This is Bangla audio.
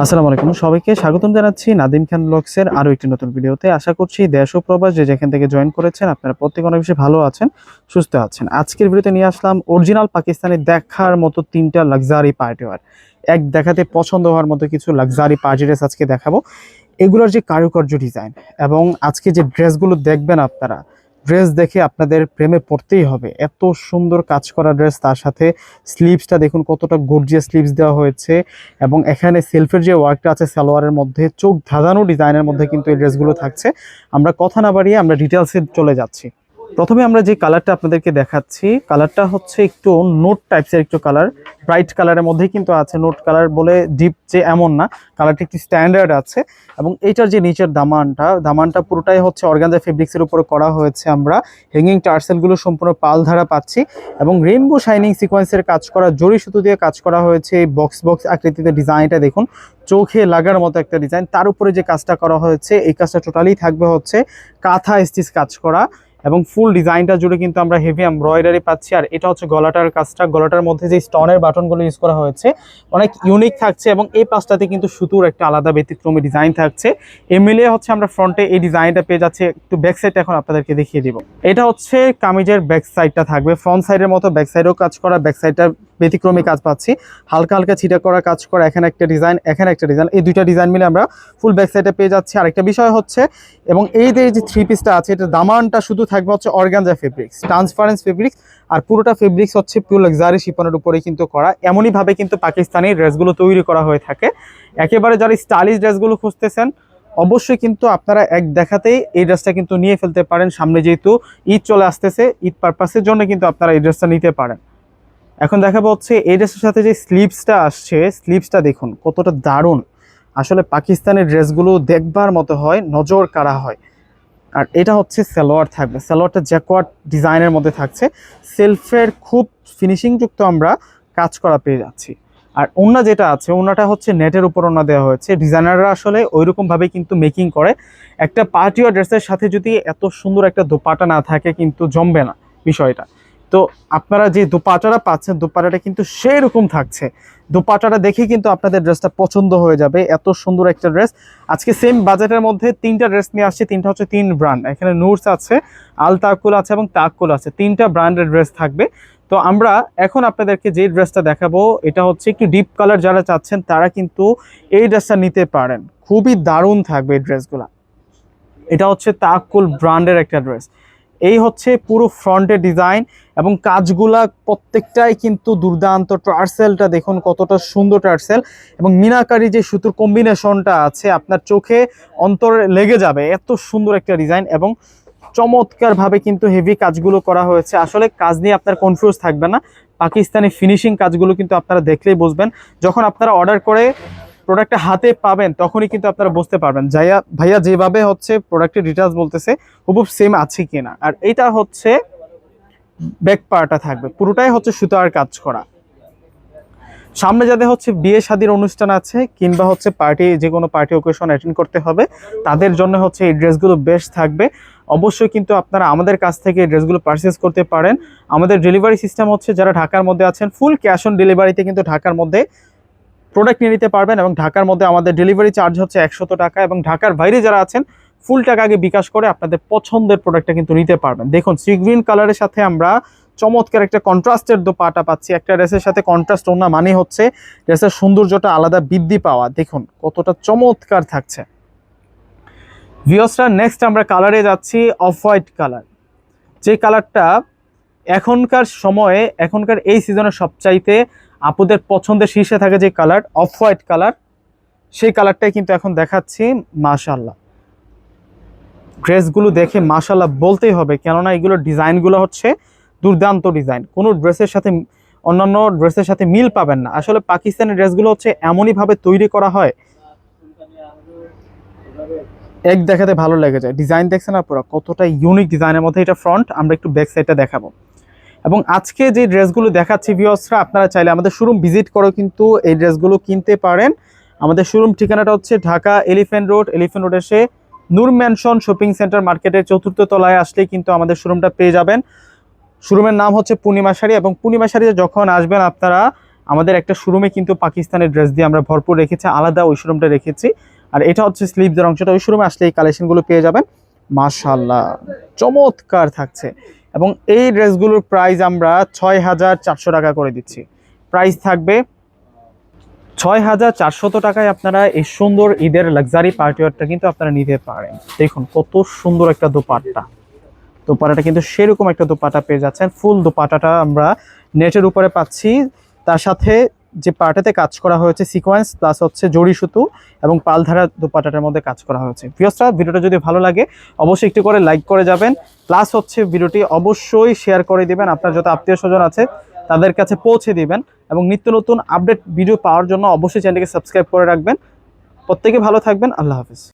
আসসালামু আলাইকুম, সবাইকে স্বাগতম জানাচ্ছি নাদিম খান ব্লগসের আরো একটি নতুন ভিডিওতে। আশা করছি দেশ ও প্রবাস যে যেখান থেকে জয়েন করেছেন আপনারা প্রত্যেকে অনেক বেশি ভালো আছেন, সুস্থ আছেন। আজকের ভিডিওতে নিয়ে আসলাম অরিজিনাল পাকিস্তানি দেখার মতো তিনটা লাক্সারি পার্টি ওয়্যার। এক দেখাতে পছন্দ হওয়ার মতো কিছু লাক্সারি পার্টি ড্রেস আজকে দেখাবো। এগুলোর যে কারুকার্য ডিজাইন এবং আজকে যে ড্রেসগুলো দেখবেন আপনারা, ড্রেস দেখে আপনাদের প্রেমে পড়তেই হবে। এত সুন্দর কাজ করা ড্রেস, তার সাথে স্লিভসটা দেখুন কতটা গর্জিয়াস স্লিভস দেওয়া হয়েছে এবং এখানে সেলফের যে ওয়ার্কটা আছে সালোয়ারের মধ্যে চোখ ধাঁধানো ডিজাইনের মধ্যে কিন্তু এই ড্রেসগুলো থাকছে। আমরা কথা না বাড়িয়ে আমরা ডিটেলসে চলে যাচ্ছি। প্রথমে আমরা যে কালারটা আপনাদেরকে দেখাচ্ছি, কালারটা হচ্ছে একটু নোট টাইপসের একটু কালার, ব্রাইট কালারের মধ্যেই কিন্তু আছে। নোট কালার বলে ডিপ যে এমন না, কালারটা একটু স্ট্যান্ডার্ড আছে। এবং এইটার যে নিচের দামানটা পুরোটাই হচ্ছে অর্গানজা ফেব্রিক্সের উপরে করা হয়েছে। আমরা হ্যাঙ্গিং টার্সেলগুলো সম্পূর্ণ পাল ধারা পাচ্ছি এবং রেইনবো শাইনিং সিকোয়েন্সের কাজ করা, জরি সুতো দিয়ে কাজ করা হয়েছে। এই বক্স বক্স আকৃতিতে ডিজাইনটা দেখুন, চোখে লাগার মতো একটা ডিজাইন। তার উপরে যে কাজটা করা হয়েছে, এই কাজটা টোটালি থাকবে হচ্ছে কাঁথা স্টিচ কাজ করা এবং ফুল ডিজাইনটা জুড়ে কিন্তু আমরা হেভি এমব্রয়ডারি পাচ্ছি। আর এটা হচ্ছে গলাটার কাজটা, গলাটার মধ্যে যে স্টোনের বাটনগুলো ইউজ করা হয়েছে অনেক ইউনিক থাকছে এবং এই পাশটাতে কিন্তু সুতোর একটা আলাদা ব্যতিক্রমী ডিজাইন থাকছে। মিলিয়ে হচ্ছে আমরা ফ্রন্টে এই ডিজাইনটা পেয়ে যাচ্ছে। একটু ব্যাক সাইডটা এখন আপনাদেরকে দেখিয়ে দিব। এটা হচ্ছে কামিজের ব্যাক সাইডটা থাকবে, ফ্রন্ট সাইডের মতো ব্যাক সাইডেও কাজ করা। ব্যাক সাইডটা ব্যতিক্রমী কাজ পাচ্ছি, হালকা হালকা ছিটা করা কাজ করা। এখানে একটা ডিজাইন, এখানে একটা ডিজাইন, এই দুইটা ডিজাইন মিলে আমরা ফুল ব্যাক সাইডে পেয়ে যাচ্ছি। আরেকটা বিষয় হচ্ছে, এবং এই যে থ্রি পিসটা আছে, এটা দামানটা শুধু থাকবে হচ্ছে অর্গানজা ফেব্রিক্স, ট্রান্সপারেন্স ফেব্রিক্স। আর পুরোটা ফেব্রিক্স হচ্ছে পিওর লাক্সারি শিপনের উপরে কিন্তু করা। এমনই ভাবে কিন্তু পাকিস্তানি ড্রেসগুলো তৈরি করা হয়ে থাকে। একেবারে যারা স্টাইলিশ ড্রেসগুলো খুঁজতেছেন অবশ্যই কিন্তু আপনারা এক দেখাতেই এই ড্রেসটা কিন্তু নিয়ে ফেলতে পারেন। সামনে যেহেতু ঈদ চলে আসতেছে, ঈদ পারপাসের জন্য কিন্তু আপনারা এই ড্রেসটা নিতে পারেন। এখন দেখাবো হচ্ছে এই ড্রেসের সাথে যে স্লিভসটা আসছে, স্লিভসটা দেখুন কতটা দারুণ। আসলে পাকিস্তানের ড্রেসগুলো দেখবার মতো হয়, নজর কাড়া হয়। আর এটা হচ্ছে সালোয়ার থাকবে, সালোয়ারটা জ্যাকোয়ার্ড ডিজাইনের মধ্যে থাকছে। সেলফের খুব ফিনিশিংযুক্ত আমরা কাজ করা পেয়ে যাচ্ছি। আর ওড়না যেটা আছে, ওড়নাটা হচ্ছে নেটের উপর ওড়না দেওয়া হয়েছে। ডিজাইনাররা আসলে ওইরকমভাবেই কিন্তু মেকিং করে। একটা পার্টি ওয়্যার ড্রেসের সাথে যদি এত সুন্দর একটা দোপাটা না থাকে কিন্তু জমবে না বিষয়টা। তো আপনারা যে দোপাটাটা পাচ্ছেন, দোপাটাটা কিন্তু সেই রকম থাকছে। দোপাটাটা দেখে কিন্তু আপনাদের ড্রেসটা পছন্দ হয়ে যাবে। এত সুন্দর একটা ড্রেস। আজকে সেম বাজেটের মধ্যে তিনটা ড্রেস নিয়ে আসছে। তিনটা হচ্ছে তিন ব্র্যান্ড, এখানে নুরস আছে, আল তাকুল আছে এবং তাকুল আছে। তিনটা ব্র্যান্ডের ড্রেস থাকবে। তো আমরা এখন আপনাদেরকে যে ড্রেসটা দেখাবো, এটা হচ্ছে একটু ডিপ কালার। যারা চাচ্ছেন তারা কিন্তু এই ড্রেসটা নিতে পারেন, খুবই দারুণ থাকবে এই ড্রেসগুলা। এটা হচ্ছে তাকুল ব্র্যান্ডের একটা ড্রেস। এই হচ্ছে পুরো ফ্রন্টের ডিজাইন এবং কাজগুলা প্রত্যেকটাই কিন্তু দুর্দান্ত। টার্সেলটা দেখুন কতটা সুন্দর টার্সেল এবং মিনাকারি যে সুতোর কম্বিনেশনটা আছে, আপনার চোখে অন্তরে লেগে যাবে। এত সুন্দর একটা ডিজাইন এবং চমৎকারভাবে কিন্তু হেভি কাজগুলো করা হয়েছে। আসলে কাজ নিয়ে আপনার কনফিউজ থাকবে না। পাকিস্তানি ফিনিশিং কাজগুলো কিন্তু আপনারা দেখলেই বুঝবেন। যখন আপনারা অর্ডার করে প্রোডাক্টটা হাতে পাবেন তখনই কিন্তু আপনারা বুঝতে পারবেন ভাইয়া যেভাবে হচ্ছে প্রোডাক্টের ডিটেলস বলতেছে হুবহুব সেম আছে কিনা। আর এটা হচ্ছে ব্যাক পার্টটা থাকবে, পুরোটাই হচ্ছে সুতার কাজ করা। সামনে যাদের হচ্ছে বিয়ে শাদীর অনুষ্ঠান আছে কিংবা হচ্ছে পার্টি, যে কোনো পার্টি ওকেশন অ্যাটেন্ড করতে হবে, তাদের জন্য হচ্ছে এই ড্রেসগুলো বেস্ট থাকবে। অবশ্যই কিন্তু আপনারা আমাদের কাছ থেকে এই ড্রেসগুলো পারচেস করতে পারেন। আমাদের ডেলিভারি সিস্টেম হচ্ছে, যারা ঢাকার মধ্যে আছেন ফুল ক্যাশ অন ডেলিভারিতে কিন্তু ঢাকার মধ্যে প্রোডাক্ট নিয়ে নিতে পারবেন। এবং ঢাকার মধ্যে আমাদের ডেলিভারি চার্জ হচ্ছে 100 টাকা। এবং ঢাকার বাইরে যারা আছেন ফুল টাকা আগে বিকাশ করে আপনাদের পছন্দের প্রোডাক্টটা কিন্তু নিতে পারবেন। দেখুন সি গ্রিন কালারের সাথে আমরা চমৎকার একটা কন্ট্রাস্টের দোপাটা পাচ্ছি। একটা ড্রেসের সাথে কন্ট্রাস্ট ওড়না মানে হচ্ছে ড্রেসের সৌন্দর্যটা আলাদা বৃদ্ধি পাওয়া। দেখুন কতটা চমৎকার থাকছে। ভিউয়ার্সরা, নেক্সট আমরা কালারে যাচ্ছি অফ হোয়াইট কালার। যে কালারটা এখনকার সময়ে, এখনকার এই সিজনের সবচাইতে আপুদের পছন্দের শীর্ষে থাকে যে কালার, অফ হোয়াইট কালার, সেই কালারটাই কিন্তু এখন দেখাচ্ছি। মাশাআল্লাহ, ড্রেসগুলো দেখে মাশাআল্লাহ বলতেই হবে, কেননা এগুলোর ডিজাইনগুলো হচ্ছে দুর্দান্ত ডিজাইন। কোনো ড্রেসের সাথে, অন্যান্য ড্রেসের সাথে মিল পাবেন না। আসলে পাকিস্তানি ড্রেসগুলো হচ্ছে এমনইভাবে তৈরি করা হয়, এক দেখাতে ভালো লেগে যায়। ডিজাইন দেখছেন আপনারা কতটা ইউনিক ডিজাইনের মধ্যে। এটা ফ্রন্ট, আমরা একটু ব্যাক সাইডটা দেখাবো। এবং আজকে যে ড্রেসগুলো দেখাচ্ছি ভিউয়ার্সরা, আপনারা চাইলে আমাদের শোরুম ভিজিট করেও কিন্তু এই ড্রেসগুলো কিনতে পারেন। আমাদের শোরুম ঠিকানাটা হচ্ছে ঢাকা এলিফ্যান্ট রোড এসে নূর ম্যানশন শপিং সেন্টার মার্কেটের 4র্থ তলায় আসলেই কিন্তু আমাদের শোরুমটা পেয়ে যাবেন। শোরুমের নাম হচ্ছে পূর্ণিমা শাড়ি। এবং পূর্ণিমা শাড়িতে যখন আসবেন আপনারা আমাদের একটা শোরুমে কিন্তু পাকিস্তানের ড্রেস দিয়ে আমরা ভরপুর রেখেছি, আলাদা ওই শোরুমটা রেখেছি। আর এটা হচ্ছে স্লিভসের অংশটা, ওই শোরুমে আসলে এই কালেকশনগুলো পেয়ে যাবেন। মাশাআল্লাহ, চমৎকার থাকছে। এবং এই ড্রেসগুলোর প্রাইস আমরা 6,400 টাকা করে দিচ্ছি। প্রাইস থাকবে 6,400 টাকায়। আপনারা এই সুন্দর ঈদের লাক্সারি পার্টিওয়ারটা কিন্তু আপনারা নিতে পারেন। দেখুন কত সুন্দর একটা দোপাট্টা, দোপাট্টাটা কিন্তু সেরকম একটা দোপাট্টা পেয়ে যাচ্ছেন। ফুল দোপাট্টাটা আমরা নেটের উপরে পাচ্ছি, তার সাথে যে পার্টেতে কাজ করা হয়েছে সিকোয়েন্স প্লাস হচ্ছে জড়ি সুতো এবং পালধারা দোপাট্টাটার মধ্যে কাজ করা হয়েছে। ভিউয়ার্সরা, ভিডিওটা যদি ভালো লাগে অবশ্যই একটু করে লাইক করে যাবেন, প্লাস হচ্ছে ভিডিওটি অবশ্যই শেয়ার করে দিবেন, আপনার যত আত্মীয় স্বজন আছে তাদের কাছে পৌঁছে দিবেন। এবং নিত্য নতুন আপডেট ভিডিও পাওয়ার জন্য অবশ্যই চ্যানেলটিকে সাবস্ক্রাইব করে রাখবেন। প্রত্যেকে ভালো থাকবেন, আল্লাহ হাফিজ।